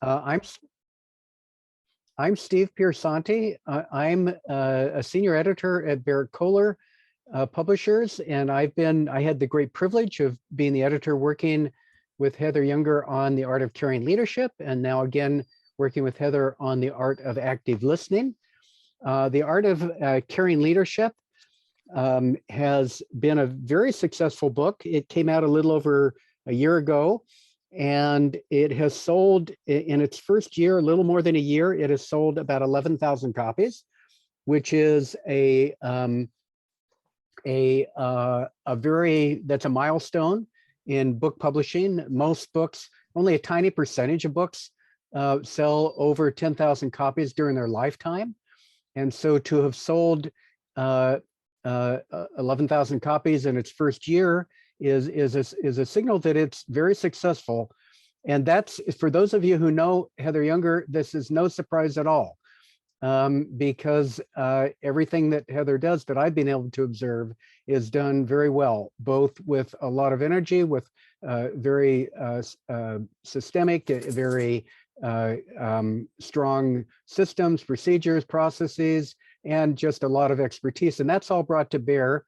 Uh, I'm I'm Steve Piersanti. I'm a senior editor at Barrett Kohler Publishers, and I had the great privilege of being the editor working with Heather Younger on the art of caring leadership, and now again working with Heather on the art of active listening. The art of caring leadership has been a very successful book. It came out a little over a year ago, and it has sold in its first year, a little more than a year, it has sold about 11,000 copies, which is that's a milestone in book publishing. Most books, only a tiny percentage of books sell over 10,000 copies during their lifetime. And so to have sold 11,000 copies in its first year is a signal that it's very successful. And that's, for those of you who know Heather Younger, this is no surprise at all, because everything that Heather does that I've been able to observe is done very well, both with a lot of energy, with very systemic, very strong systems, procedures, processes, and just a lot of expertise. And that's all brought to bear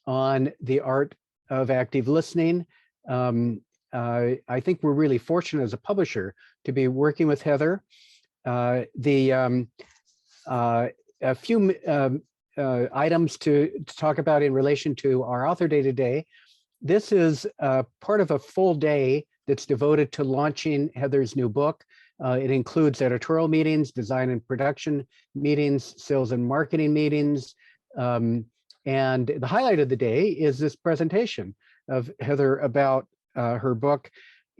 on the art of active listening. I think we're really fortunate as a publisher to be working with Heather. A few items to talk about in relation to our author day today. This is part of a full day that's devoted to launching Heather's new book. It includes editorial meetings, design and production meetings, sales and marketing meetings. And the highlight of the day is this presentation of Heather about her book.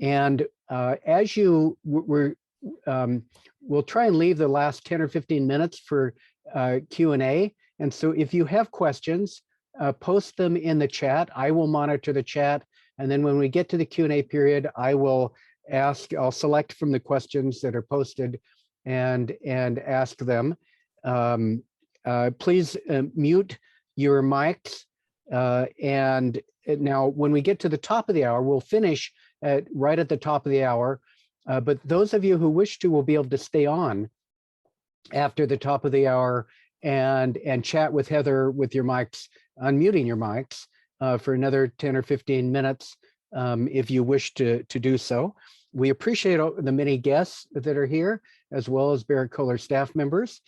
And as you we'll try and leave the last 10 or 15 minutes for Q&A. And so if you have questions, post them in the chat. I will monitor the chat. And then when we get to the Q&A period, I'll select from the questions that are posted and ask them. Please mute your mics. And now when we get to the top of the hour, we'll finish right at the top of the hour. But those of you who wish to will be able to stay on after the top of the hour and chat with Heather with your mics, unmuting your mics for another 10 or 15 minutes if you wish to do so. We appreciate the many guests that are here, as well as Barrett Kohler staff members.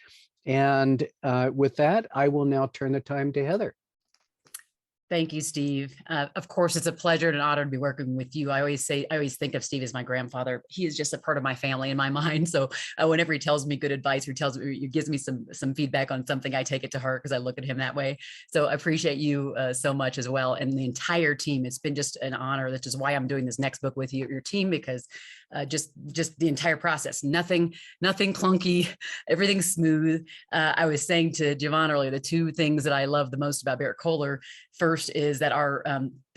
And with that, I will now turn the time to Heather. Thank you, Steve. Of course, it's a pleasure and an honor to be working with you. I always think of Steve as my grandfather. He is just a part of my family in my mind. So whenever he tells me good advice or gives me some feedback on something, I take it to heart because I look at him that way. So I appreciate you so much as well. And the entire team, it's been just an honor. That's just why I'm doing this next book with you, your team, because just the entire process, nothing clunky, everything's smooth. I was saying to Javon earlier, the two things that I love the most about Barrett Kohler, first is that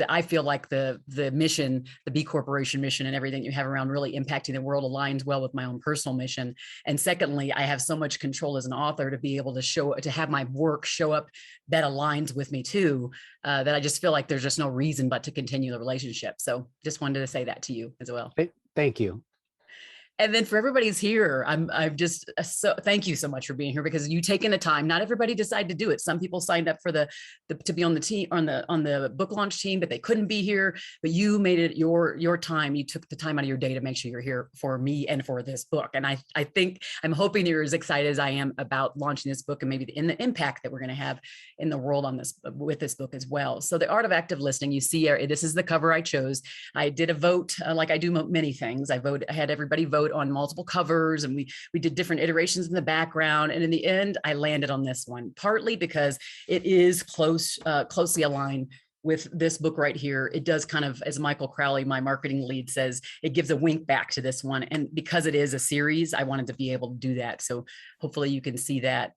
I feel like the mission, the B Corporation mission and everything you have around really impacting the world aligns well with my own personal mission. And secondly, I have so much control as an author to be able to have my work show up that aligns with me too, that I just feel like there's just no reason but to continue the relationship. So just wanted to say that to you as well. Thank you. And then for everybody who's here, thank you so much for being here, because you taking the time. Not everybody decided to do it. Some people signed up for to be on the team, on the book launch team, but they couldn't be here. But you made it your time. You took the time out of your day to make sure you're here for me and for this book. And I'm hoping you're as excited as I am about launching this book and maybe the impact that we're going to have in the world with this book as well. So the Art of Active Listening, you see, this is the cover I chose. I did a vote, like I do many things. I had everybody vote on multiple covers, and we did different iterations in the background, and in the end I landed on this one, partly because it is closely aligned with this book right here. It does kind of, as Michael Crowley, my marketing lead, says, it gives a wink back to this one, and because it is a series, I wanted to be able to do that. So hopefully you can see that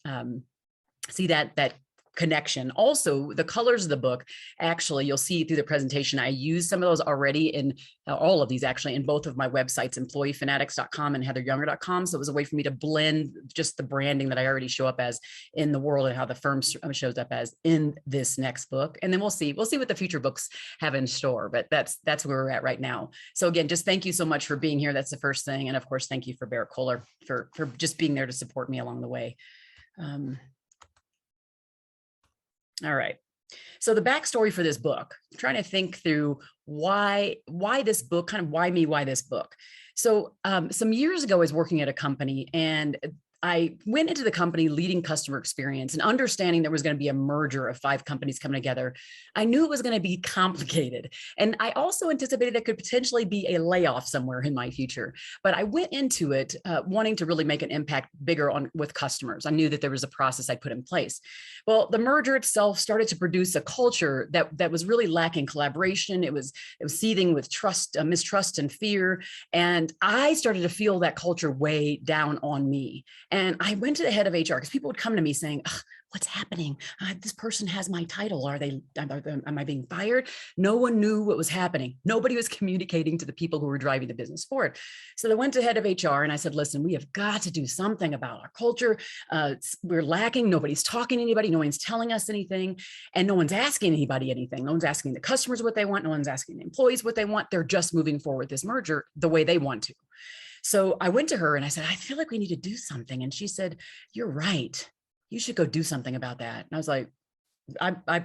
connection. Also, the colors of the book, actually, you'll see through the presentation, I use some of those already in all of these actually in both of my websites, employeefanatics.com and heatheryounger.com. So it was a way for me to blend just the branding that I already show up as in the world and how the firm shows up as in this next book. And then we'll see what the future books have in store, but that's where we're at right now. So again, just thank you so much for being here. That's the first thing. And of course, thank you for Barrett Kohler for just being there to support me along the way. All right. So the backstory for this book, I'm trying to think through why this book, kind of why me, why this book. So some years ago, I was working at a company, and I went into the company leading customer experience and understanding there was going to be a merger of 5 companies coming together. I knew it was going to be complicated. And I also anticipated there could potentially be a layoff somewhere in my future. But I went into it wanting to really make an impact bigger with customers. I knew that there was a process I'd put in place. Well, the merger itself started to produce a culture that was really lacking collaboration. It was seething with mistrust and fear. And I started to feel that culture weigh down on me. And I went to the head of HR because people would come to me saying, what's happening? This person has my title. Am I being fired? No one knew what was happening. Nobody was communicating to the people who were driving the business forward. So I went to head of HR and I said, listen, we have got to do something about our culture. We're lacking. Nobody's talking to anybody. No one's telling us anything. And no one's asking anybody anything. No one's asking the customers what they want. No one's asking the employees what they want. They're just moving forward this merger the way they want to. So I went to her and I said, I feel like we need to do something. And she said, you're right. You should go do something about that. And I was like,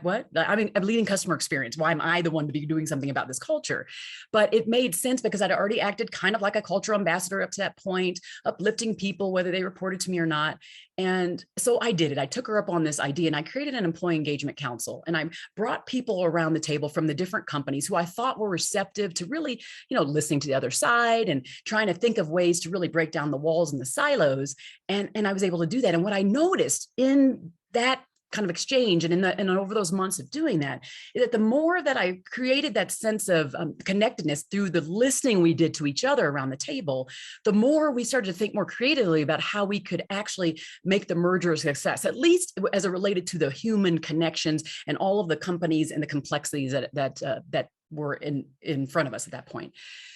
what? I'm leading customer experience. Why am I the one to be doing something about this culture? But it made sense because I'd already acted kind of like a cultural ambassador up to that point, uplifting people, whether they reported to me or not. And so I did it. I took her up on this idea and I created an employee engagement council. And I brought people around the table from the different companies who I thought were receptive to really, listening to the other side and trying to think of ways to really break down the walls and the silos. And I was able to do that. And what I noticed in that kind of exchange and over those months of doing that is that the more that I created that sense of connectedness through the listening we did to each other around the table, the more we started to think more creatively about how we could actually make the merger a success, at least as it related to the human connections and all of the companies and the complexities that were in front of us at that point.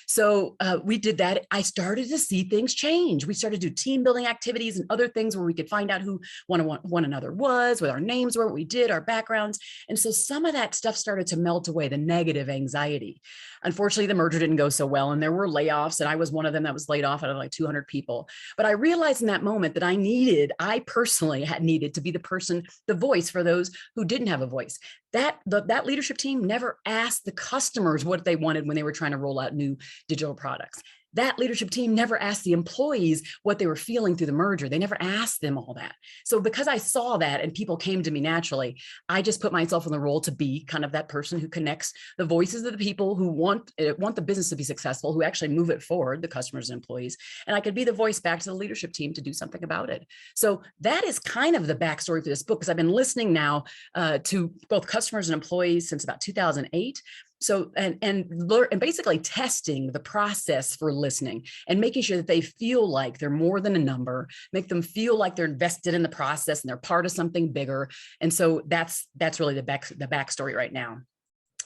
So we did that. I started to see things change. We started to do team building activities and other things where we could find out who one another was, what our names were, what we did, our backgrounds. And so some of that stuff started to melt away, the negative anxiety. Unfortunately, the merger didn't go so well and there were layoffs and I was one of them that was laid off out of like 200 people. But I realized in that moment that I personally had needed to be the voice for those who didn't have a voice. That leadership team never asked the customers what they wanted when they were trying to roll out new digital products. That leadership team never asked the employees what they were feeling through the merger. They never asked them all that. So because I saw that and people came to me naturally, I just put myself in the role to be kind of that person who connects the voices of the people who want the business to be successful, who actually move it forward, the customers and employees. And I could be the voice back to the leadership team to do something about it. So that is kind of the backstory for this book, because I've been listening now to both customers and employees since about 2008. So, and basically testing the process for listening and making sure that they feel like they're more than a number, make them feel like they're invested in the process and they're part of something bigger. And so that's really the backstory right now.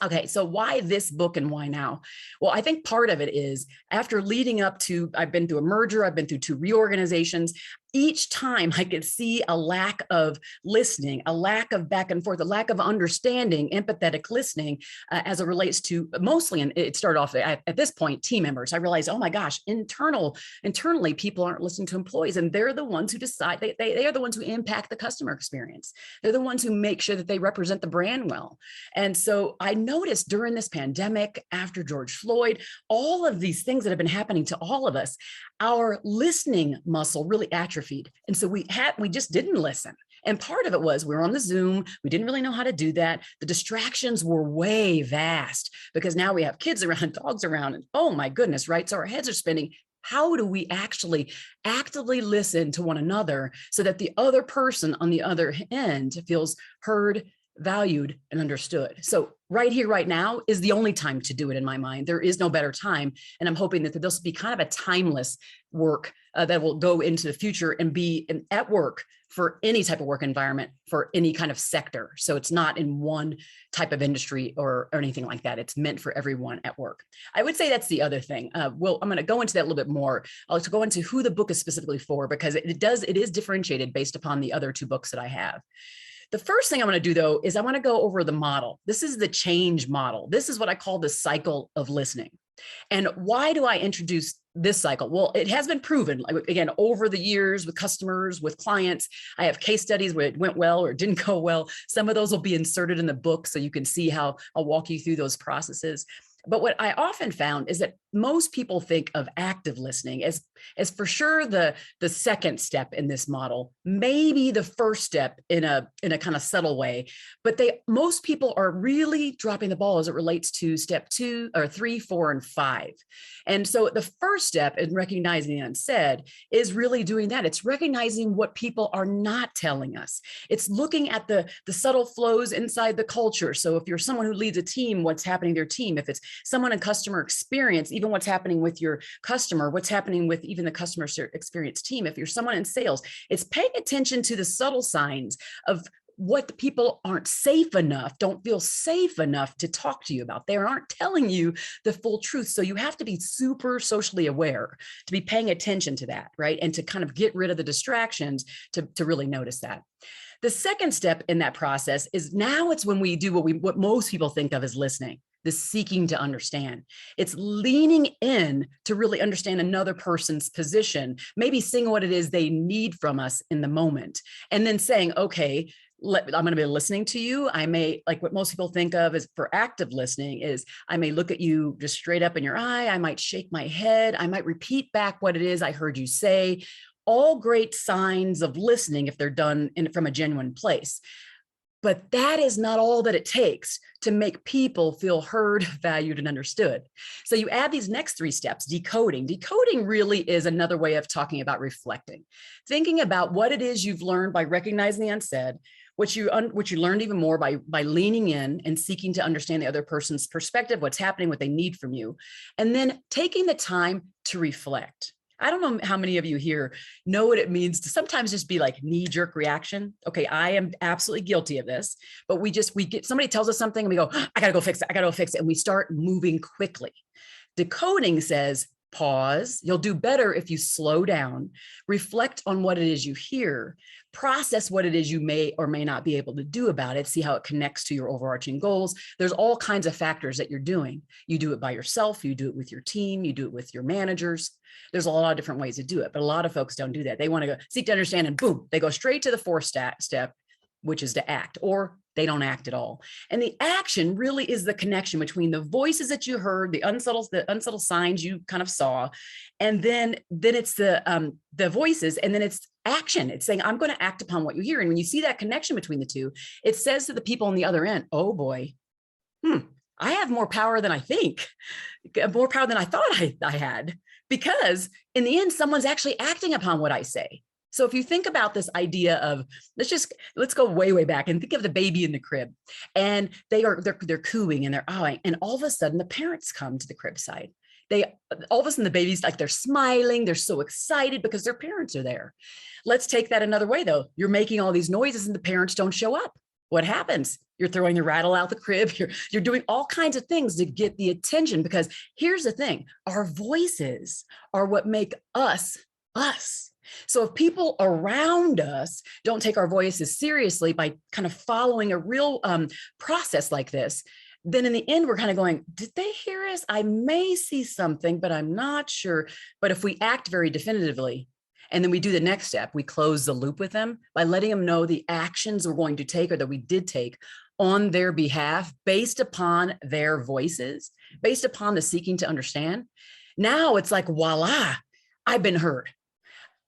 Okay, so why this book and why now? Well, I think part of it is after leading up to, I've been through a merger, I've been through 2 reorganizations. Each time I could see a lack of listening, a lack of back and forth, a lack of understanding, empathetic listening as it relates to mostly, and it started off at this point, team members. I realized, oh my gosh, internally, people aren't listening to employees and they're the ones who decide, they are the ones who impact the customer experience. They're the ones who make sure that they represent the brand well. And so I noticed during this pandemic, after George Floyd, all of these things that have been happening to all of us, our listening muscle really atrophied. And so we just didn't listen. And part of it was we were on the Zoom. We didn't really know how to do that. The distractions were way vast because now we have kids around, dogs around, and oh my goodness, right? So our heads are spinning. How do we actually actively listen to one another so that the other person on the other end feels heard, valued, and understood. So right here, right now is the only time to do it in my mind. There is no better time. And I'm hoping that this will be kind of a timeless work that will go into the future and be at work for any type of work environment, for any kind of sector. So it's not in one type of industry or anything like that. It's meant for everyone at work. I would say that's the other thing. Well, I'm going to go into that a little bit more. I'll go into who the book is specifically for, because it is differentiated based upon the other two books that I have. The first thing I want to do, though, is I want to go over the model. This is the change model. This is what I call the cycle of listening. And why do I introduce this cycle? Well, it has been proven, again, over the years with customers, with clients. I have case studies where it went well or it didn't go well. Some of those will be inserted in the book so you can see how I'll walk you through those processes. But what I often found is that most people think of active listening as for sure the second step in this model, maybe the first step in a kind of subtle way. But most people are really dropping the ball as it relates to step 2 or 3, 4, and 5. And so the first step in recognizing the unsaid is really doing that. It's recognizing what people are not telling us. It's looking at the subtle flows inside the culture. So if you're someone who leads a team, what's happening to their team? If it's someone in customer experience, even what's happening with your customer, what's happening with even the customer experience team. If you're someone in sales, it's paying attention to the subtle signs of what the people aren't safe enough, don't feel safe enough to talk to you about. They aren't telling you the full truth. So you have to be super socially aware to be paying attention to that, right? And to kind of get rid of the distractions to really notice that. The second step in that process is now it's when we do what most people think of as listening, the seeking to understand. It's leaning in to really understand another person's position, maybe seeing what it is they need from us in the moment, and then saying, okay, I'm going to be listening to you. I may, like what most people think of as for active listening is I may look at you just straight up in your eye. I might shake my head. I might repeat back what it is I heard you say. All great signs of listening if they're done from a genuine place. But that is not all that it takes to make people feel heard, valued, and understood. So you add these next 3 steps, decoding. Decoding really is another way of talking about reflecting, thinking about what it is you've learned by recognizing the unsaid, what you learned even more by leaning in and seeking to understand the other person's perspective, what's happening, what they need from you, and then taking the time to reflect. I don't know how many of you here know what it means to sometimes just be like knee-jerk reaction. Okay, I am absolutely guilty of this, but we get somebody tells us something and we go, I gotta go fix it. I gotta go fix it. And we start moving quickly. Decoding says, pause. You'll do better if you slow down, reflect on what it is you hear, process what it is you may or may not be able to do about it, see how it connects to your overarching goals. There's all kinds of factors that you're doing. You do it by yourself, you do it with your team, you do it with your managers. There's a lot of different ways to do it, but a lot of folks don't do that. They want to go seek to understand and boom, they go straight to the 4th step, which is to act, or they don't act at all. And the action really is the connection between the voices that you heard, the unsubtle signs you kind of saw, and then it's the voices, and then it's action. It's saying, I'm going to act upon what you hear. And when you see that connection between the two, it says to the people on the other end, oh boy, I have more power than I think, more power than I thought I had, because in the end, someone's actually acting upon what I say. So if you think about this idea of, let's go way back and think of the baby in the crib, and they're cooing and they're awing, and all of a sudden the parents come to the crib side. All of a sudden the baby's like, they're smiling, they're so excited because their parents are there. Let's take that another way though. You're making all these noises and the parents don't show up. What happens? You're throwing the rattle out the crib. You're doing all kinds of things to get the attention, because here's the thing, our voices are what make us, us. So if people around us don't take our voices seriously by kind of following a real process like this, then in the end, we're kind of going, did they hear us? I may see something, but I'm not sure. But if we act very definitively, and then we do the next step, we close the loop with them by letting them know the actions we're going to take or that we did take on their behalf based upon their voices, based upon the seeking to understand. Now it's like, voila, I've been heard.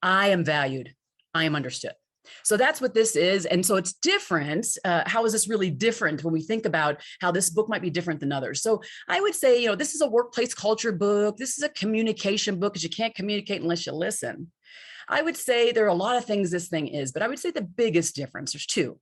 I am valued. I am understood. So that's what this is. And so it's different. How is this really different when we think about how this book might be different than others? So I would say, this is a workplace culture book. This is a communication book, because you can't communicate unless you listen. I would say there are a lot of things this thing is, but I would say the biggest difference, there's 2.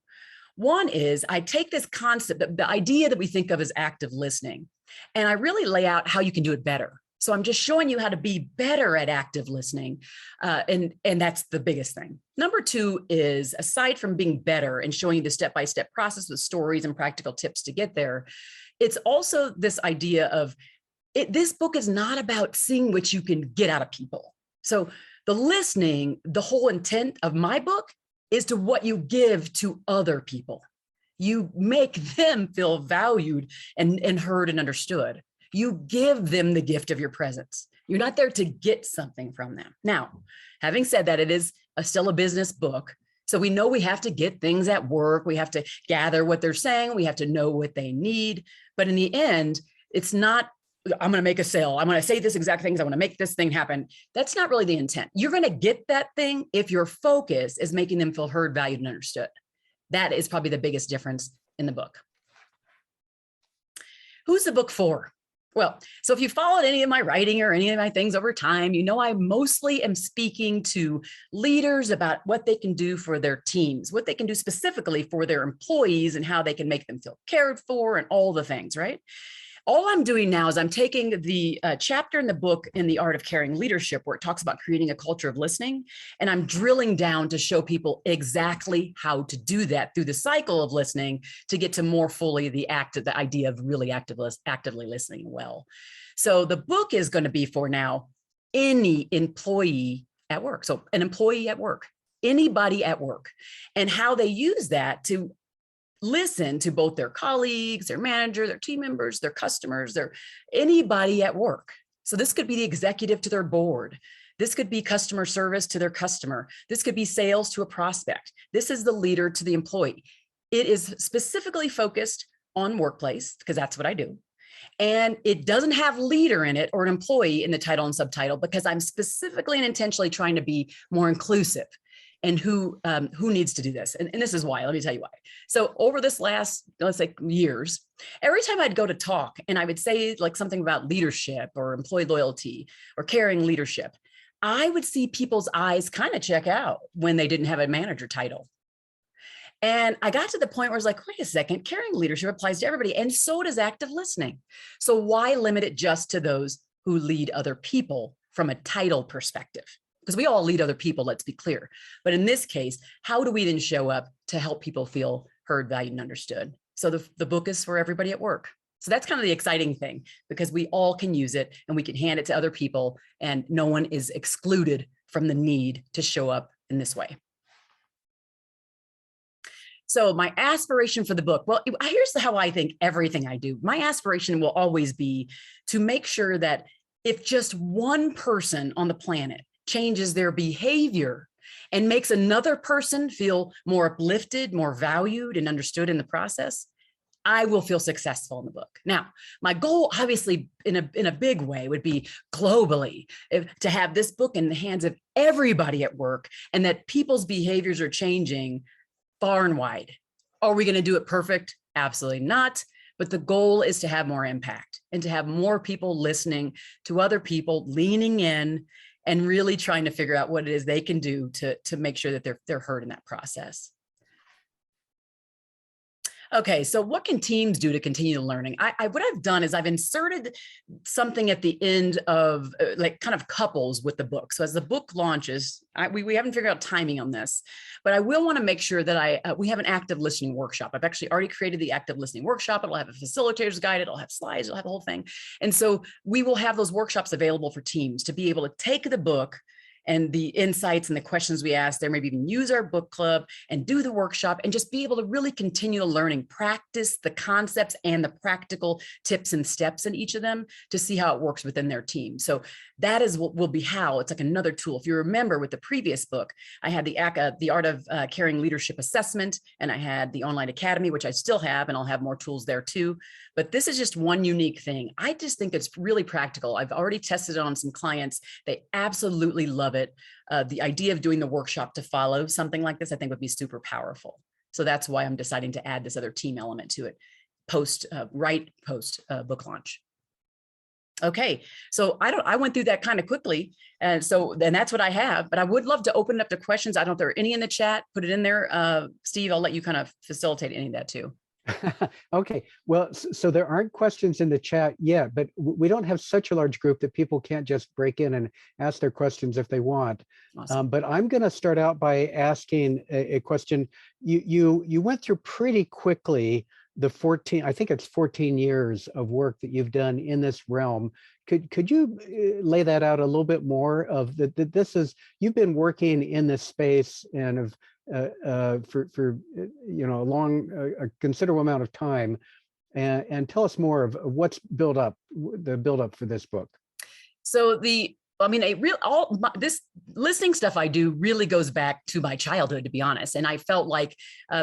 One is I take this concept, the idea that we think of as active listening, and I really lay out how you can do it better. So I'm just showing you how to be better at active listening. And that's the biggest thing. Number two is, aside from being better and showing you the step-by-step process with stories and practical tips to get there, it's also this idea of this book is not about seeing what you can get out of people. So the listening, the whole intent of my book is to what you give to other people. You make them feel valued and heard and understood. You give them the gift of your presence. You're not there to get something from them. Now, having said that, it is still a business book. So we know we have to get things at work. We have to gather what they're saying. We have to know what they need. But in the end, it's not, I'm going to make a sale. I'm going to say this exact things. I want to make this thing happen. That's not really the intent. You're going to get that thing if your focus is making them feel heard, valued, and understood. That is probably the biggest difference in the book. Who's the book for? Well, so if you followed any of my writing or any of my things over time, you know I mostly am speaking to leaders about what they can do for their teams, what they can do specifically for their employees and how they can make them feel cared for and all the things, right? All I'm doing now is I'm taking the chapter in the book in The Art of Caring Leadership, where it talks about creating a culture of listening, and I'm drilling down to show people exactly how to do that through the cycle of listening to get to more fully the idea of really actively listening well. So the book is going to be for now any employee at work. So an employee at work, anybody at work, and how they use that to listen to both their colleagues, their manager, their team members, their customers, their anybody at work. So this could be the executive to their board. This could be customer service to their customer. This could be sales to a prospect. This is the leader to the employee. It is specifically focused on workplace, because that's what I do. And it doesn't have leader in it or an employee in the title and subtitle, because I'm specifically and intentionally trying to be more inclusive. And who needs to do this? And this is why. Let me tell you why. So over this last, let's say, years, every time I'd go to talk and I would say like something about leadership or employee loyalty or caring leadership, I would see people's eyes kind of check out when they didn't have a manager title. And I got to the point where I was like, wait a second, caring leadership applies to everybody. And so does active listening. So why limit it just to those who lead other people from a title perspective? Because we all lead other people, let's be clear. But in this case, how do we then show up to help people feel heard, valued, and understood? So the book is for everybody at work. So that's kind of the exciting thing, because we all can use it and we can hand it to other people, and no one is excluded from the need to show up in this way. So my aspiration for the book, well, here's how I think everything I do. My aspiration will always be to make sure that if just one person on the planet changes their behavior and makes another person feel more uplifted, more valued, and understood in the process, I will feel successful in the book. Now, my goal, obviously, in a big way, would be globally to have this book in the hands of everybody at work, and that people's behaviors are changing far and wide. Are we going to do it perfect? Absolutely not. But the goal is to have more impact and to have more people listening to other people, leaning in and really trying to figure out what it is they can do to make sure that they're heard in that process. Okay, so what can teams do to continue learning? What I've done is I've inserted something at the end of like kind of couples with the book. So as the book launches, we haven't figured out timing on this, but I will want to make sure that we have an active listening workshop. I've actually already created the active listening workshop. It'll have a facilitator's guide. It'll have slides. It'll have the whole thing. And so we will have those workshops available for teams to be able to take the book and the insights and the questions we ask there, maybe even use our book club and do the workshop and just be able to really continue the learning, practice the concepts and the practical tips and steps in each of them to see how it works within their team. So that is what will be how it's like another tool. If you remember with the previous book, I had the Art of Caring Leadership Assessment, and I had the Online Academy, which I still have, and I'll have more tools there too. But this is just one unique thing. I just think it's really practical. I've already tested it on some clients. They absolutely love it. The idea of doing the workshop to follow something like this, I think would be super powerful. So that's why I'm deciding to add this other team element to it post book launch. Okay. So I went through that kind of quickly. And that's what I have, but I would love to open it up to questions. I don't know if there are any in the chat, put it in there. Steve, I'll let you kind of facilitate any of that too. Okay, well, so there aren't questions in the chat yet, but we don't have such a large group that people can't just break in and ask their questions if they want. Awesome. But I'm going to start out by asking a question. You went through pretty quickly the 14, I think it's 14 years of work that you've done in this realm. Could you lay that out a little bit more of that this is, you've been working in this space and have for a considerable amount of time, and tell us more of what's the build up for this book. So this listening stuff I do really goes back to my childhood, to be honest. And I felt like,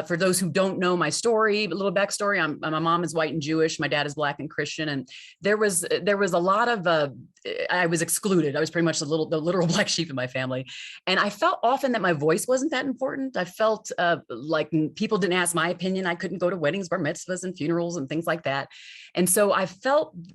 for those who don't know my story, a little backstory, my mom is white and Jewish. My dad is Black and Christian. And there was a lot of, I was excluded. I was pretty much the literal black sheep in my family. And I felt often that my voice wasn't that important. I felt like people didn't ask my opinion. I couldn't go to weddings, bar mitzvahs, and funerals and things like that. And so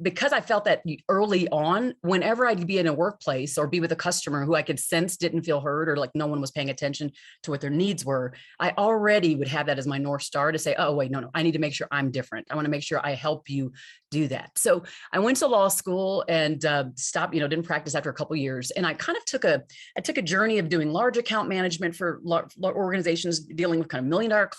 because I felt that early on, whenever I'd be in a workplace or be with a customer who I could sense didn't feel heard, or like no one was paying attention to what their needs were, I already would have that as my North Star to say, oh, wait, no, I need to make sure I'm different. I want to make sure I help you do that. So I went to law school and stopped, didn't practice after a couple of years. And I kind of took a journey of doing large account management for organizations dealing with kind of $1 million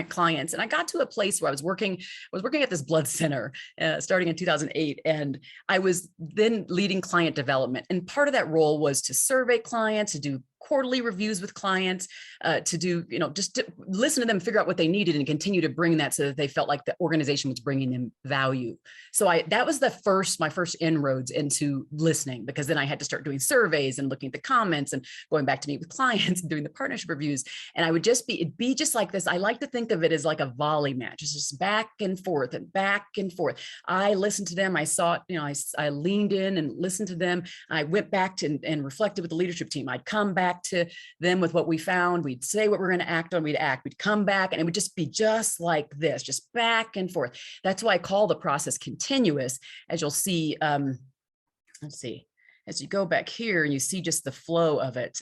clients. And I got to a place where I was working at this blood center starting in 2008. And I was then leading client development. And part of that role was to survey clients, to do quarterly reviews with clients, to do, just to listen to them, figure out what they needed, and continue to bring that so that they felt like the organization was bringing them value. So that was my first inroads into listening, because then I had to start doing surveys and looking at the comments and going back to meet with clients and doing the partnership reviews. And I would it'd be just like this. I like to think of it as like a volley match. It's just back and forth and back and forth. I listened to them. I saw it, I leaned in and listened to them. I went back and reflected with the leadership team. I'd come back to them with what we found. We'd say what we're going to act on. We'd come back, and it would just be just like this, just back and forth. That's why I call the process continuous. As you'll see, let's see, as you go back here and you see just the flow of it,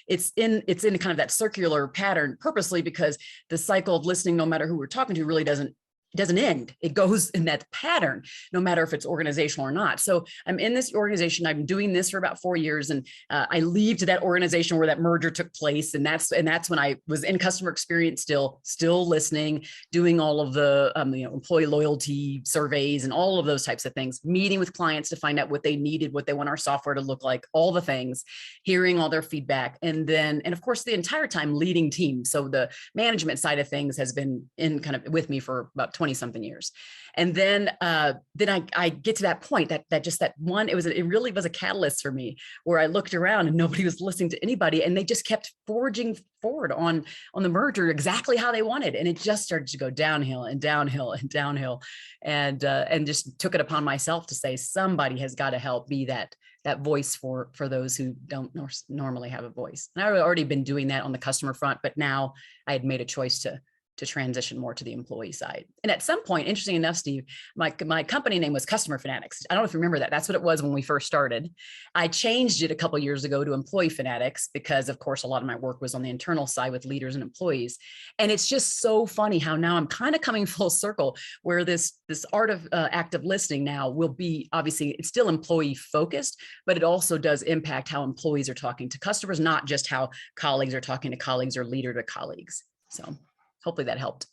it's in kind of that circular pattern purposely, because the cycle of listening, no matter who we're talking to, really doesn't end. It goes in that pattern, no matter if it's organizational or not. So I'm in this organization. I've been doing this for about 4 years, and I leave to that organization where that merger took place. And that's when I was in customer experience, still listening, doing all of the employee loyalty surveys and all of those types of things, meeting with clients to find out what they needed, what they want our software to look like, all the things, hearing all their feedback. And of course, the entire time leading teams. So the management side of things has been in kind of with me for about 20 something years. And then I get to that point that one, it really was a catalyst for me, where I looked around and nobody was listening to anybody, and they just kept forging forward on the merger exactly how they wanted. And it just started to go downhill and downhill and downhill, and just took it upon myself to say, somebody has got to help be that voice for those who don't normally have a voice. And I had already been doing that on the customer front, but now I had made a choice to transition more to the employee side. And at some point, interesting enough, Steve, my company name was Customer Fanatics. I don't know if you remember that. That's what it was when we first started. I changed it a couple of years ago to Employee Fanatics, because of course, a lot of my work was on the internal side with leaders and employees. And it's just so funny how now I'm kind of coming full circle, where this art of active listening now will be, obviously it's still employee focused, but it also does impact how employees are talking to customers, not just how colleagues are talking to colleagues or leader to colleagues. So hopefully that helped.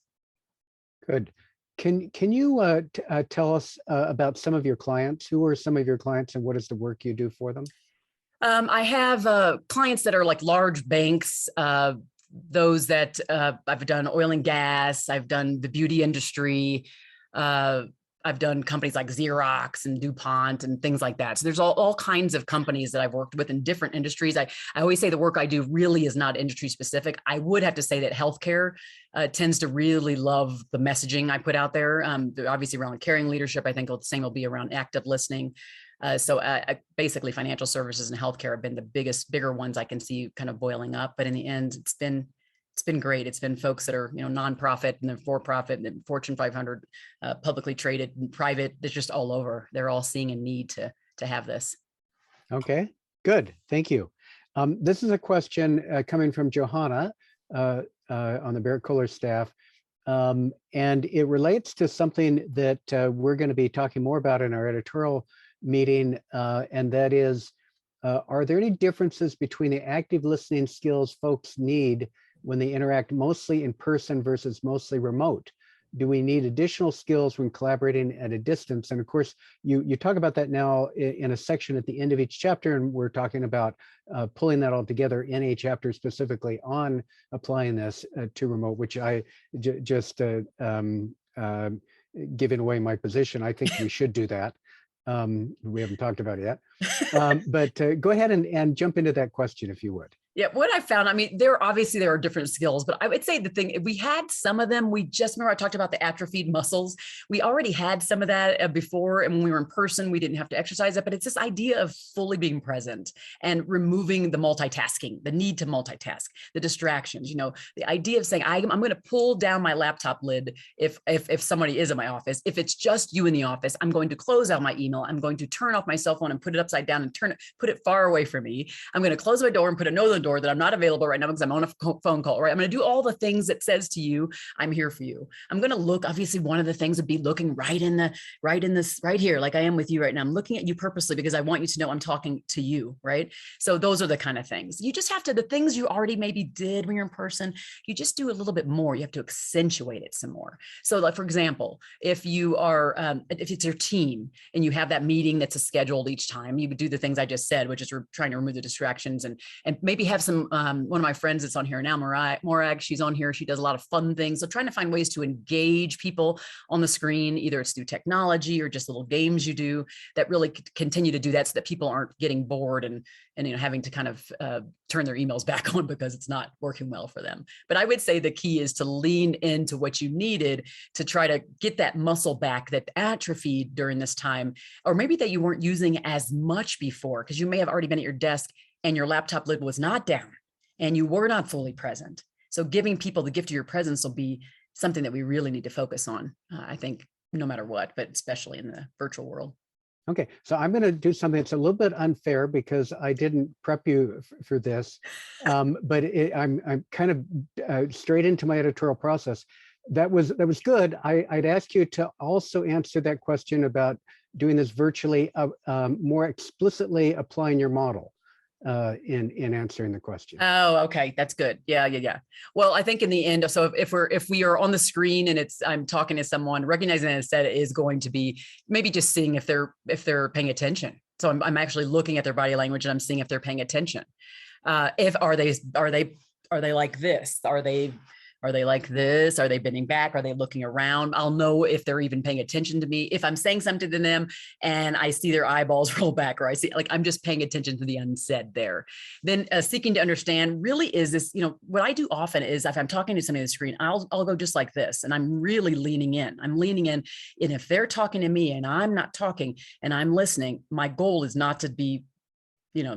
Good. Can you tell us about some of your clients? Who are some of your clients, and what is the work you do for them? I have clients that are like large banks, those that I've done oil and gas, I've done the beauty industry, I've done companies like Xerox and DuPont and things like that. So there's all kinds of companies that I've worked with in different industries. I always say the work I do really is not industry specific. I would have to say that healthcare tends to really love the messaging I put out there. Obviously around caring leadership, I think the same will be around active listening. So basically financial services and healthcare have been the bigger ones I can see kind of boiling up. But in the end, it's been It's been great. It's been folks that are, nonprofit and they're for-profit and Fortune 500, publicly traded and private. They're just all over. They're all seeing a need to have this. Okay, good. Thank you. This is a question coming from Johanna on the Barrett Kohler staff. And it relates to something that we're going to be talking more about in our editorial meeting. And that is, are there any differences between the active listening skills folks need when they interact mostly in person versus mostly remote? Do we need additional skills when collaborating at a distance? And of course, you talk about that now in a section at the end of each chapter, and we're talking about pulling that all together in a chapter specifically on applying this to remote, which I just giving away my position. I think we should do that. We haven't talked about it yet, but go ahead and jump into that question if you would. Yeah, what I found, I mean, there are different skills, but I would say the thing, we had some of them. We just remember I talked about the atrophied muscles. We already had some of that before. And when we were in person, we didn't have to exercise it, but it's this idea of fully being present and removing the multitasking, the need to multitask, the distractions, the idea of saying, I'm going to pull down my laptop lid if somebody is in my office. If it's just you in the office, I'm going to close out my email. I'm going to turn off my cell phone and put it upside down and put it far away from me. I'm going to close my door and put a note on the door that I'm not available right now because I'm on a phone call, right? I'm going to do all the things that says to you, I'm here for you. I'm going to look, obviously one of the things would be looking right here, like I am with you right now. I'm looking at you purposely because I want you to know I'm talking to you, right? So those are the kind of things. You just have to, the things you already maybe did when you're in person, you just do a little bit more. You have to accentuate it some more. So like, for example, if you are, if it's your team and you have that meeting that's scheduled each time, you would do the things I just said, which is we're trying to remove the distractions and maybe have some, one of my friends that's on here now, Morag, she's on here. She does a lot of fun things. So trying to find ways to engage people on the screen, either it's through technology or just little games you do that really continue to do that so that people aren't getting bored and having to kind of turn their emails back on because it's not working well for them. But I would say the key is to lean into what you needed to try to get that muscle back that atrophied during this time, or maybe that you weren't using as much before because you may have already been at your desk and your laptop lid was not down and you were not fully present. So giving people the gift of your presence will be something that we really need to focus on, I think, no matter what, but especially in the virtual world. Okay, so I'm going to do something that's a little bit unfair because I didn't prep you for this, but I'm kind of straight into my editorial process. That was good. I'd ask you to also answer that question about doing this virtually, more explicitly applying your model in answering the question. Oh, okay. That's good. Yeah. Well, I think in the end, so if we are on the screen and I'm talking to someone, recognizing that instead is going to be maybe just seeing if they're paying attention. So I'm actually looking at their body language and I'm seeing if they're paying attention. If are they like this? Are they like this? Are they bending back? Are they looking around? I'll know if they're even paying attention to me. If I'm saying something to them and I see their eyeballs roll back, or I see, like, I'm just paying attention to the unsaid there. Then seeking to understand really is this, what I do often is if I'm talking to somebody on the screen, I'll go just like this. And I'm really leaning in. And if they're talking to me and I'm not talking and I'm listening, my goal is not to be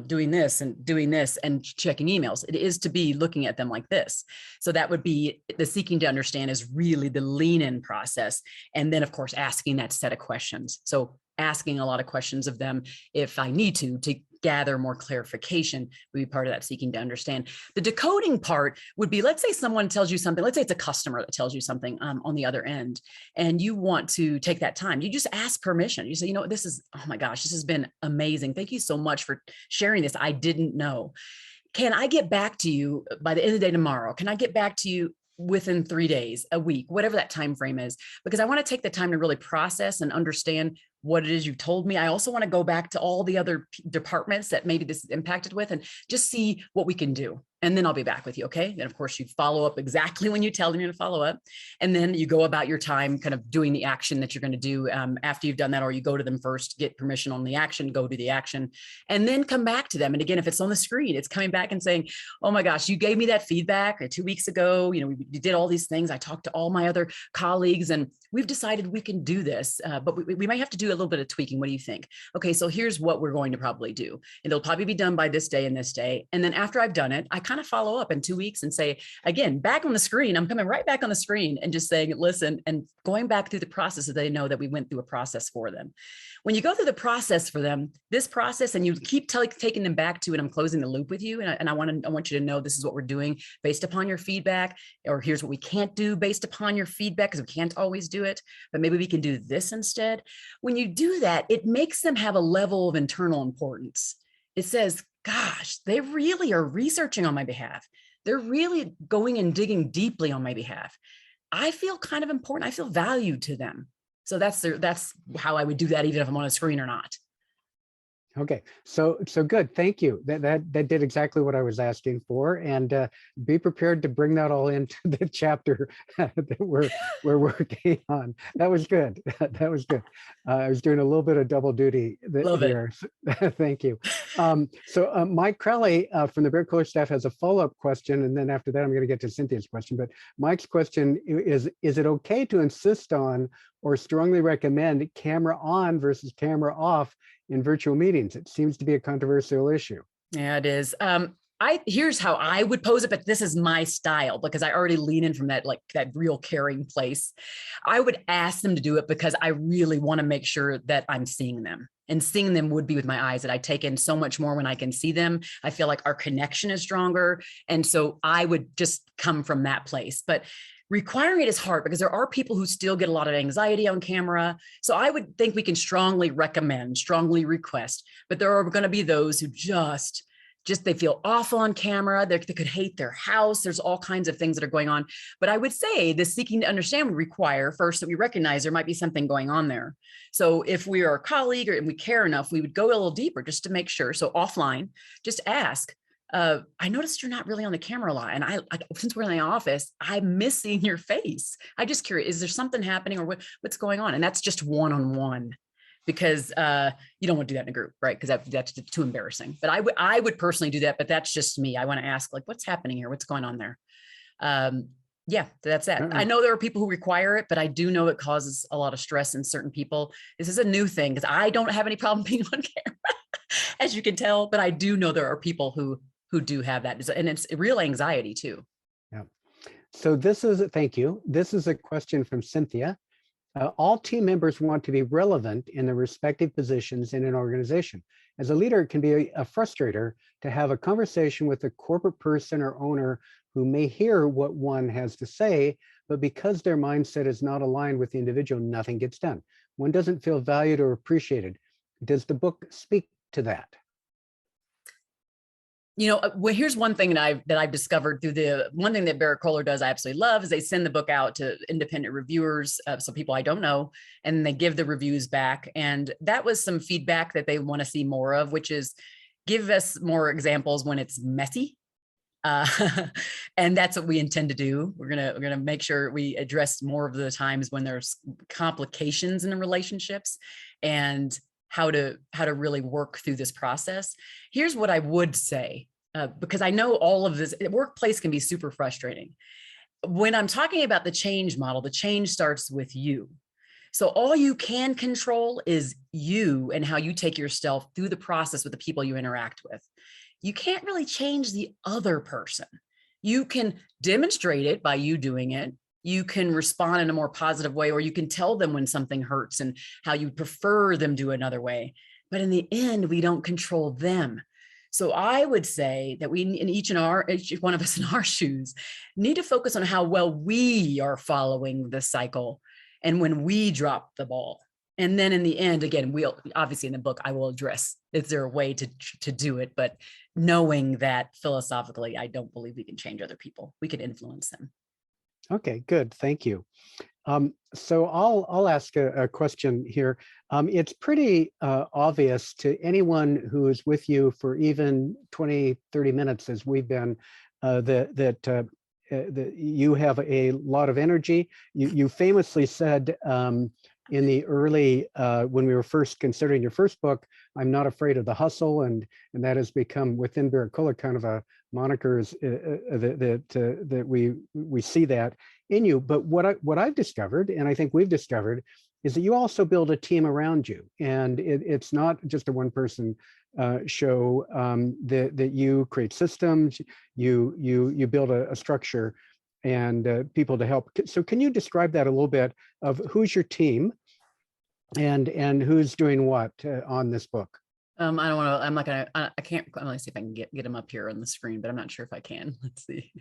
doing this and checking emails. It is to be looking at them like this. So that would be the seeking to understand is really the lean in process. And then of course, asking that set of questions. So asking a lot of questions of them if I need to gather more clarification would be part of that seeking to understand. The decoding part would be, let's say someone tells you something, let's say it's a customer that tells you something on the other end, and you want to take that time. You just ask permission. You say, this is, oh my gosh, this has been amazing. Thank you so much for sharing this. I didn't know. Can I get back to you by the end of the day tomorrow? Can I get back to you within 3 days, a week, whatever that time frame is? Because I want to take the time to really process and understand what it is you've told me. I also want to go back to all the other departments that maybe this is impacted with and just see what we can do. And then I'll be back with you. Okay. And of course you follow up exactly when you tell them you're going to follow up. And then you go about your time kind of doing the action that you're going to do after you've done that, or you go to them first, get permission on the action, go do the action, and then come back to them. And again, if it's on the screen, it's coming back and saying, oh my gosh, you gave me that feedback 2 weeks ago. You did all these things. I talked to all my other colleagues and we've decided we can do this, but we might have to do a little bit of tweaking. What do you think? Okay, so here's what we're going to probably do. It'll probably be done by this day and this day. And then after I've done it, I kind of follow up in 2 weeks and say, again, back on the screen, I'm coming right back on the screen and just saying, listen, and going back through the process so they know that we went through a process for them. When you go through the process for them, this process, and you keep taking them back to, and I'm closing the loop with you, and I want you to know this is what we're doing based upon your feedback, or here's what we can't do based upon your feedback, because we can't always do it, but maybe we can do this instead. When you do that, it makes them have a level of internal importance. It says, gosh, they really are researching on my behalf. They're really going and digging deeply on my behalf. I feel kind of important. I feel valued to them. So that's how I would do that, even if I'm on a screen or not. Okay, so good. Thank you. That did exactly what I was asking for, and be prepared to bring that all into the chapter that we're working on. That was good. That was good. I was doing a little bit of double duty here. Thank you. So Mike Crowley from the Bear Cooler staff has a follow-up question, and then after that, I'm going to get to Cynthia's question. But Mike's question is it okay to insist on or strongly recommend camera on versus camera off in virtual meetings? It seems to be a controversial issue. Yeah, it is. Here's how I would pose it, but this is my style because I already lean in from that real caring place. I would ask them to do it because I really want to make sure that I'm seeing them, and seeing them would be with my eyes, that I take in so much more when I can see them. I feel like our connection is stronger. And so I would just come from that place. But requiring it is hard because there are people who still get a lot of anxiety on camera. So I would think we can strongly recommend, strongly request, but there are going to be those who just they feel awful on camera. They could hate their house. There's all kinds of things that are going on. But I would say the seeking to understand would require first that we recognize there might be something going on there. So if we are a colleague and we care enough, we would go a little deeper just to make sure. So offline, just ask, I noticed you're not really on the camera a lot. And I since we're in the office, I'm missing your face. I'm just curious, is there something happening or what's going on? And that's just one-on-one, because you don't want to do that in a group, right? Because that's too embarrassing. But I would personally do that, but that's just me. I want to ask, like, what's happening here? What's going on there? Yeah, that's that. I know there are people who require it, but I do know it causes a lot of stress in certain people. This is a new thing because I don't have any problem being on camera, as you can tell, but I do know there are people who do have that. And it's real anxiety too. Yeah. So thank you. This is a question from Cynthia. All team members want to be relevant in their respective positions in an organization. As a leader, it can be a frustrator to have a conversation with a corporate person or owner who may hear what one has to say, but because their mindset is not aligned with the individual, nothing gets done. One doesn't feel valued or appreciated. Does the book speak to that? You know, well, here's one thing that I've discovered through one thing that Barrett Kohler does I absolutely love is they send the book out to independent reviewers, so people I don't know, and they give the reviews back. And that was some feedback that they want to see more of, which is give us more examples when it's messy. And that's what we intend to do. We're gonna make sure we address more of the times when there's complications in the relationships and how to really work through this process. Here's what I would say, because I know all of this, workplace can be super frustrating. When I'm talking about the change model, the change starts with you. So all you can control is you and how you take yourself through the process with the people you interact with. You can't really change the other person. You can demonstrate it by you doing it. You can respond in a more positive way, or you can tell them when something hurts and how you prefer them do another way. But in the end, we don't control them. So I would say that we, in each one of us in our shoes, need to focus on how well we are following the cycle and when we drop the ball. And then in the end, again, we'll obviously in the book, I will address, is there a way to do it? But knowing that philosophically, I don't believe we can change other people. We can influence them. Okay, good. Thank you. So I'll ask a question here. It's pretty obvious to anyone who is with you for even 20, 30 minutes, as we've been, that you have a lot of energy. You famously said in the early, when we were first considering your first book, I'm not afraid of the hustle, and that has become within Barrett Kohler kind of a monikers that we see that in you. But what I've discovered, and I think we've discovered, is that you also build a team around you, and it's not just a one-person show. That you create systems, you build a structure, and people to help. So can you describe that a little bit of who's your team, and who's doing what on this book? I don't want to. I'm not gonna. I can't. Let me see if I can get him up here on the screen, but I'm not sure if I can. Let's see.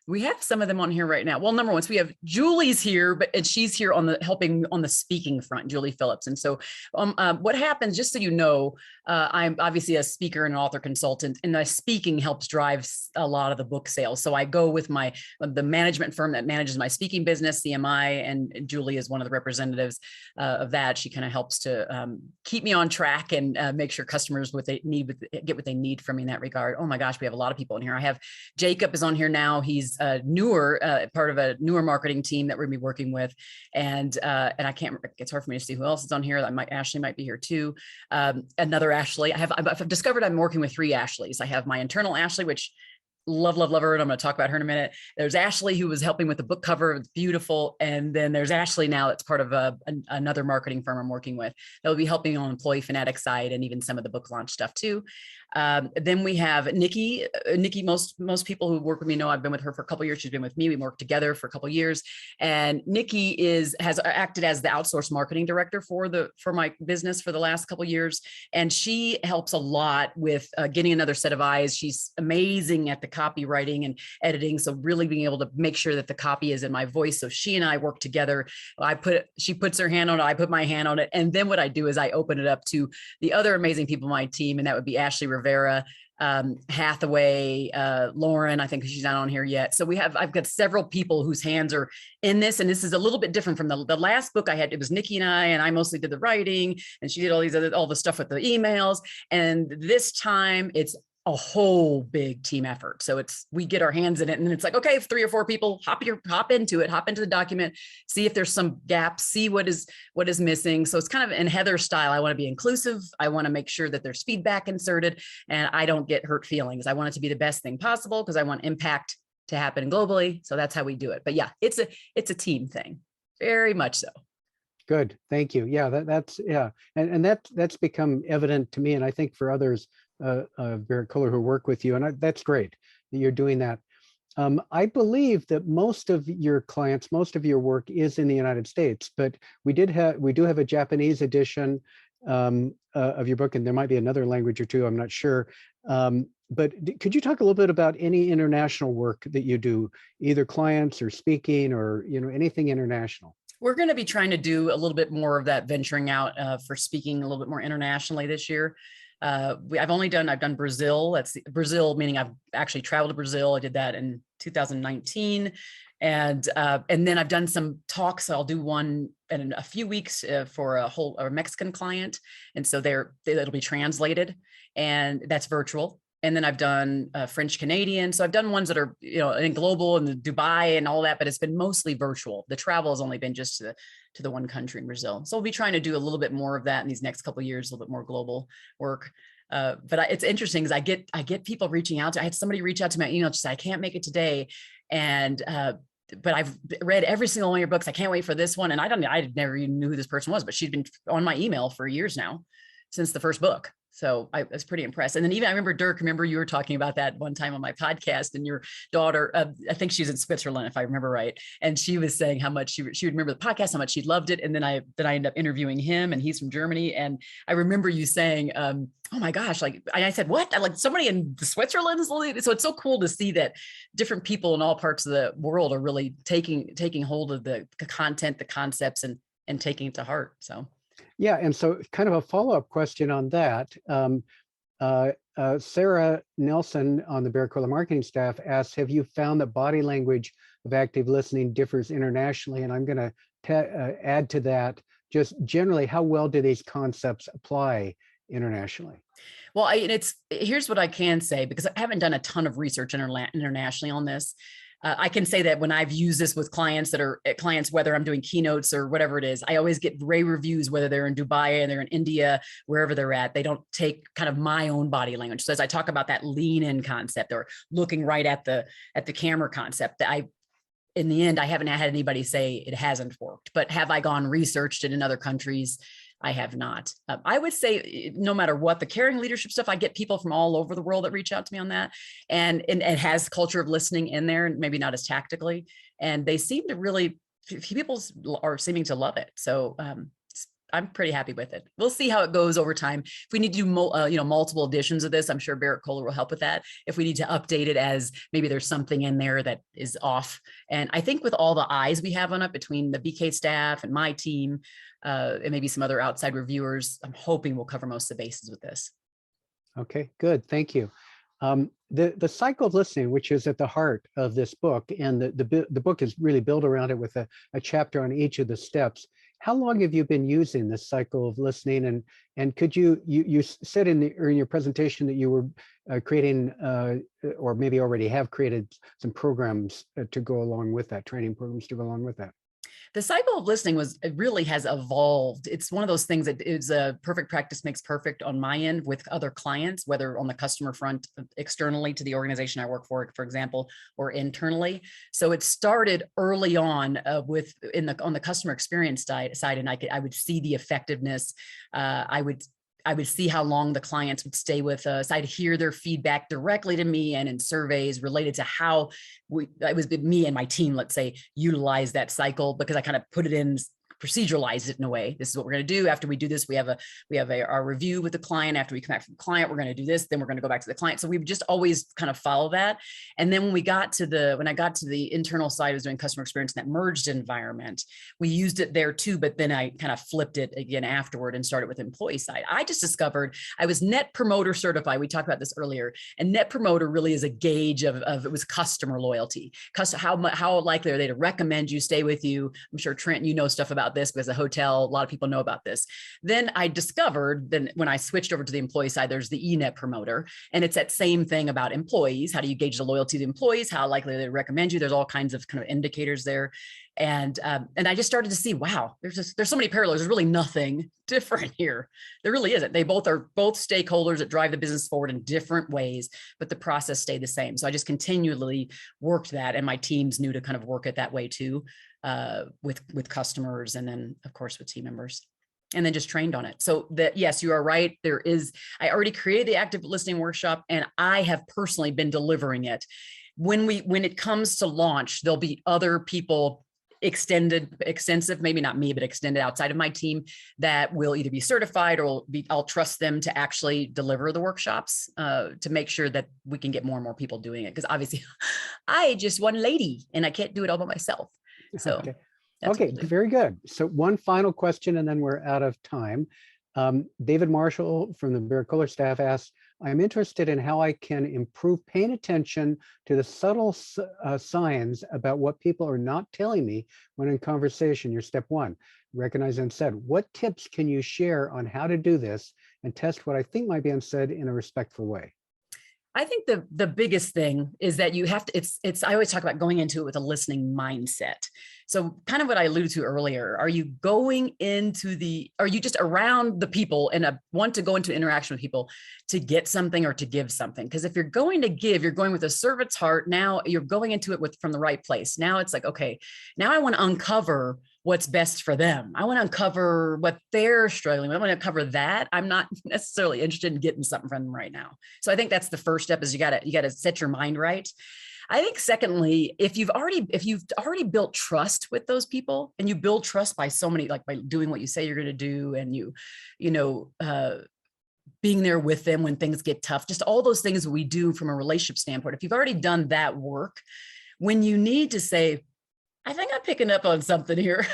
We have some of them on here right now. Well, number one, so we have Julie's here, and she's here on the helping on the speaking front, Julie Phillips. And so what happens, just so you know, I'm obviously a speaker and an author consultant, and the speaking helps drive a lot of the book sales. So I go with the management firm that manages my speaking business, CMI, and Julie is one of the representatives of that. She kind of helps to keep me on track and make sure customers get what they need from me in that regard. Oh my gosh, we have a lot of people in here. I have Jacob is on here now. He's part of a newer marketing team that we're gonna be working with. And I can't, it's hard for me to see who else is on here. Ashley might be here too. Another Ashley. I've discovered I'm working with 3 Ashleys. I have my internal Ashley, which love her, and I'm going to talk about her in a minute. There's Ashley, who was helping with the book cover. It's beautiful. And then there's Ashley now, that's part of another marketing firm I'm working with that will be helping on Employee Fanatic side and even some of the book launch stuff too. Then we have Nikki. Nikki, most people who work with me know I've been with her for a couple of years. She's been with me. We worked together for a couple of years. And Nikki has acted as the outsourced marketing director for my business for the last couple of years. And she helps a lot with getting another set of eyes. She's amazing at the copywriting and editing. So really being able to make sure that the copy is in my voice. So she and I work together. She puts her hand on it. I put my hand on it. And then what I do is I open it up to the other amazing people on my team. And that would be Ashley Rivera, Hathaway, Lauren. I think she's not on here yet. So I've got several people whose hands are in this, and this is a little bit different from the last book I had. It was Nikki and I mostly did the writing, and she did all the stuff with the emails. And this time it's a whole big team effort. So we get our hands in it, and it's like, okay, 3 or 4 people, hop into the document, see if there's some gaps, see what is missing. So it's kind of in Heather's style. I want to be inclusive. I want to make sure that there's feedback inserted, and I don't get hurt feelings. I want it to be the best thing possible because I want impact to happen globally. So that's how we do it. But yeah, it's a team thing, very much so. Good, thank you. Yeah, that's yeah, and that's become evident to me, and I think for others, Barrett Kohler, who work with you, and that's great that you're doing that. I believe that most of your clients, most of your work is in the United States, but we do have a Japanese edition of your book, and there might be another language or two, I'm not sure. But could you talk a little bit about any international work that you do, either clients or speaking or anything international? We're going to be trying to do a little bit more of that, venturing out for speaking a little bit more internationally this year. I've done Brazil. That's Brazil, meaning I've actually traveled to Brazil. I did that in 2019. And then I've done some talks. I'll do one in a few weeks for a Mexican client. And so it'll be translated, and that's virtual. And then I've done French Canadian. So I've done ones that are, in global and Dubai and all that, but it's been mostly virtual. The travel has only been just to the one country in Brazil. So we'll be trying to do a little bit more of that in these next couple of years, a little bit more global work. But it's interesting because I get people reaching out I had somebody reach out to my email, just say, I can't make it today. And, but I've read every single one of your books. I can't wait for this one. And I never even knew who this person was, but she'd been on my email for years now, since the first book. So I was pretty impressed. And then even I remember Dirk, you were talking about that one time on my podcast, and your daughter, I think she's in Switzerland, if I remember right. And she was saying how much she would remember the podcast, how much she loved it. And then I ended up interviewing him, and he's from Germany. And I remember you saying, oh my gosh, I said, what? Like somebody in Switzerland. So it's so cool to see that different people in all parts of the world are really taking hold of the content, the concepts, and taking it to heart. So. Yeah, and so kind of a follow-up question on that. Sarah Nelson on the Barrett Kohler marketing staff asks, have you found that body language of active listening differs internationally? And I'm going to add to that, just generally, how well do these concepts apply internationally? Well, here's what I can say, because I haven't done a ton of research internationally on this. I can say that when I've used this with clients whether I'm doing keynotes or whatever it is, I always get rave reviews, whether they're in Dubai and they're in India, wherever they're at. They don't take kind of my own body language. So as I talk about that lean in concept or looking right at the camera concept, in the end, I haven't had anybody say it hasn't worked, but have I gone researched it in other countries? I have not. I would say no matter what, the caring leadership stuff, I get people from all over the world that reach out to me on that. And it has culture of listening in there, maybe not as tactically. And they seem to really, people are seeming to love it. So I'm pretty happy with it. We'll see how it goes over time. If we need to do multiple editions of this, I'm sure Barrett Kohler will help with that. If we need to update it as maybe there's something in there that is off. And I think with all the eyes we have on it between the BK staff and my team, and maybe some other outside reviewers, I'm hoping we'll cover most of the bases with this. Okay, good. Thank you. The cycle of listening, which is at the heart of this book, and the book is really built around it with a chapter on each of the steps. How long have you been using this cycle of listening? And could you said in your presentation that you were creating or maybe already have created some programs to go along with that, training programs to go along with that? The cycle of listening it really has evolved. It's one of those things that is a perfect practice makes perfect on my end with other clients, whether on the customer front, externally to the organization I work for example, or internally. So it started early on on the customer experience side, and I would see the effectiveness. I would see how long the clients would stay with us. I'd hear their feedback directly to me and in surveys related to how it was me and my team, let's say, utilize that cycle, because I kind of put it in, proceduralized it in a way. This is what we're going to do. After we do this, we have our review with the client. After we come back from the client, we're going to do this. Then we're going to go back to the client. So we've just always kind of follow that. And then when I got to the internal side, I was doing customer experience in that merged environment. We used it there too, but then I kind of flipped it again afterward and started with employee side. I just discovered I was Net Promoter certified. We talked about this earlier, and Net Promoter really is a gauge of it was customer loyalty. How likely are they to recommend you, stay with you? I'm sure Trent, you know stuff about this because a hotel, a lot of people know about this. Then I discovered then when I switched over to the employee side, there's the eNet Promoter, and it's that same thing about employees. How do you gauge the loyalty of the employees? How likely they recommend you? There's all kinds of kind of indicators there. And I just started to see, wow, there's so many parallels. There's really nothing different here. There really isn't. They both are stakeholders that drive the business forward in different ways, but the process stayed the same. So I just continually worked that, and my teams knew to kind of work it that way too, with customers, and then of course with team members, and then just trained on it. So that, yes, you are right. I already created the active listening workshop, and I have personally been delivering it. When it comes to launch, there'll be other people extensive, maybe not me, but extended outside of my team that will either be certified or I'll trust them to actually deliver the workshops to make sure that we can get more and more people doing it. Because obviously I just one lady and I can't do it all by myself. So okay, very good. So one final question and then we're out of time. David Marshall from the Barrett Kohler staff asks, I'm interested in how I can improve paying attention to the subtle signs about what people are not telling me when in conversation. Your step one, recognize unsaid. What tips can you share on how to do this and test what I think might be unsaid in a respectful way? I think the biggest thing is that you have to, I always talk about going into it with a listening mindset. So kind of what I alluded to earlier, are you just around the people and want to go into interaction with people to get something or to give something? Because if you're going to give, you're going with a servant's heart. Now you're going into it from the right place. Now it's like, okay, now I want to uncover what's best for them. I want to uncover what they're struggling with. I want to uncover that. I'm not necessarily interested in getting something from them right now. So I think that's the first step, is you got to set your mind right. I think secondly, if you've already built trust with those people, and you build trust by by doing what you say you're going to do, and being there with them when things get tough, just all those things we do from a relationship standpoint. If you've already done that work, when you need to say, I think I'm picking up on something here.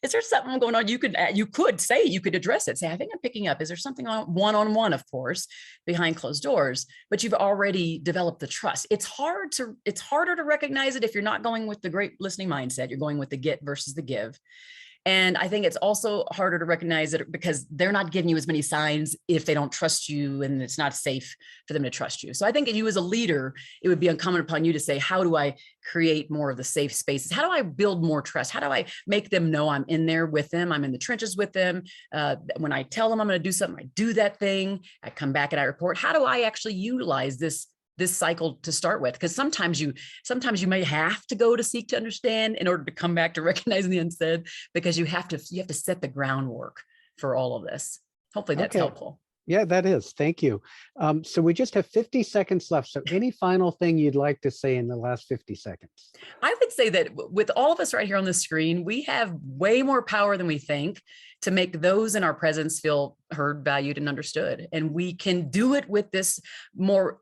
Is there something going on? You could address it. Say, I think I'm picking up. Is there something on one-on-one, of course, behind closed doors, but you've already developed the trust. It's harder to recognize it if you're not going with the great listening mindset. You're going with the get versus the give. And I think it's also harder to recognize it because they're not giving you as many signs if they don't trust you and it's not safe for them to trust you. So I think you as a leader, it would be incumbent upon you to say, how do I create more of the safe spaces? How do I build more trust? How do I make them know I'm in there with them? I'm in the trenches with them. When I tell them I'm going to do something, I do that thing. I come back and I report. How do I actually utilize this cycle to start with? Because sometimes you may have to go to seek to understand in order to come back to recognizing the unsaid, because you have to set the groundwork for all of this. Hopefully that's helpful. Yeah, that is. Thank you. So we just have 50 seconds left. So any final thing you'd like to say in the last 50 seconds? I would say that with all of us right here on the screen, we have way more power than we think to make those in our presence feel heard, valued, and understood. And we can do it with this more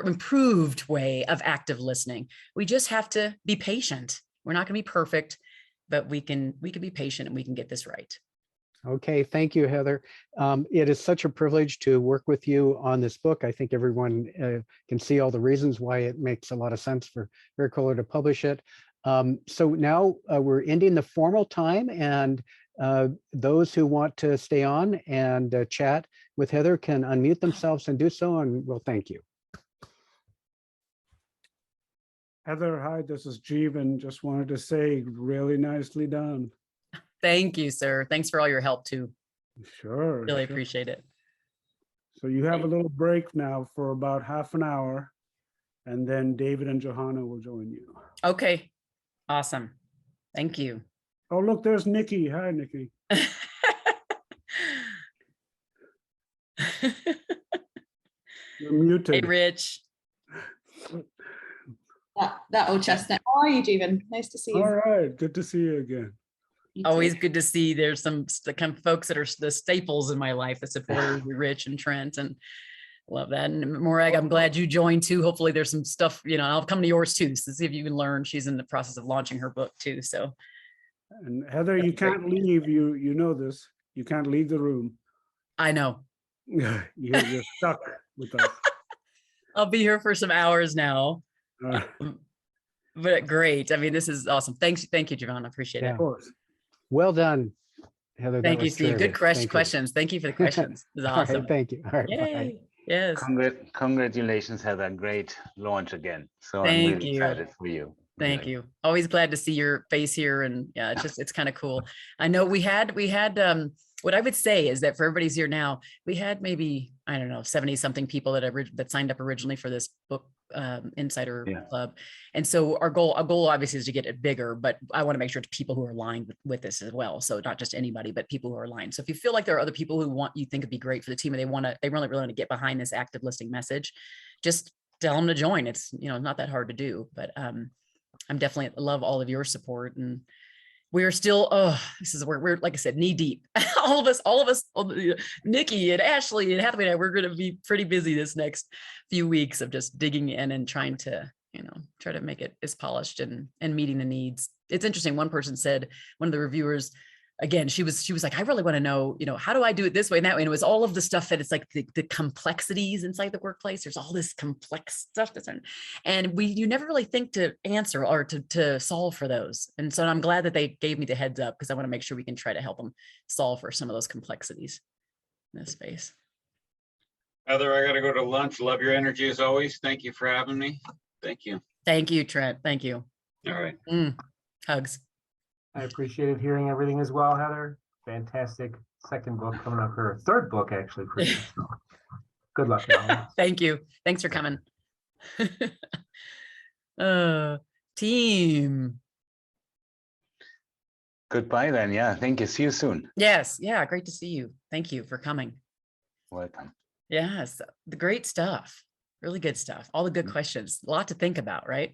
improved way of active listening. We just have to be patient. We're not going to be perfect, but we can be patient and we can get this right. Okay, thank you, Heather. It is such a privilege to work with you on this book. I think everyone can see all the reasons why it makes a lot of sense for Vericola to publish it. So now we're ending the formal time, and those who want to stay on and chat with Heather can unmute themselves and do so, and we'll thank you. Heather, hi, this is Jeevan. Just wanted to say, really nicely done. Thank you, sir. Thanks for all your help too. Sure. Really appreciate it. So you have a little break now for about half an hour, and then David and Johanna will join you. Okay. Awesome. Thank you. Oh, look, there's Nikki. Hi, Nikki. You're muted. Hey, Rich. That old chestnut. How are you, Jeevan? Nice to see you. All right. Good to see you again. Always good to see. There's some kind of folks that are the staples in my life, the supporters, Rich and Trent, and love that. And Morag, I'm glad you joined too. Hopefully there's some stuff, I'll come to yours too, to see if you can learn. She's in the process of launching her book too. So. And Heather, you can't leave. You know this. You can't leave the room. I know. You're stuck with us. I'll be here for some hours now. But great. I mean, this is awesome. Thank you, Javon. I appreciate it. Of course. Well done, Heather. Thank you, Steve. Good questions. Thank you for the questions. This is awesome. All right, thank you. All right. Yay. Bye. Yes. Congratulations, Heather. Great launch again. So Thank I'm really you. excited for you. Thank you. Always glad to see your face here. And yeah, it's kind of cool. I know we had what I would say is that for everybody's here now, we had maybe, I don't know, 70 something people that signed up originally for this book Insider Club. And so our goal obviously is to get it bigger, but I want to make sure to people who are aligned with this as well. So not just anybody, but people who are aligned. So if you feel like there are other people who you think would be great for the team and they really want to get behind this active listening message, just tell them to join. It's, not that hard to do, but I'm definitely love all of your support, and we're still, this is where we're, like I said, knee deep. all of us, Nikki and Ashley and Hathaway and I, we're going to be pretty busy this next few weeks of just digging in and trying to, try to make it as polished and meeting the needs. It's interesting. One person said, one of the reviewers, again, she was like, I really want to know, how do I do it this way and that way? And it was all of the stuff that it's like the complexities inside the workplace. There's all this complex stuff and you never really think to answer or to solve for those. And so I'm glad that they gave me the heads up, because I want to make sure we can try to help them solve for some of those complexities in this space. Heather, I got to go to lunch. Love your energy as always. Thank you for having me. Thank you. Thank you, Trent. Thank you. All right. Hugs. I appreciated hearing everything as well, Heather. Fantastic second book coming up, her third book actually for you. So good luck, y'all. Thank you. Thanks for coming. Team. Goodbye then. Yeah. Thank you. See you soon. Yes. Yeah. Great to see you. Thank you for coming. Welcome. Yes. The great stuff. Really good stuff. All the good questions. A lot to think about, right?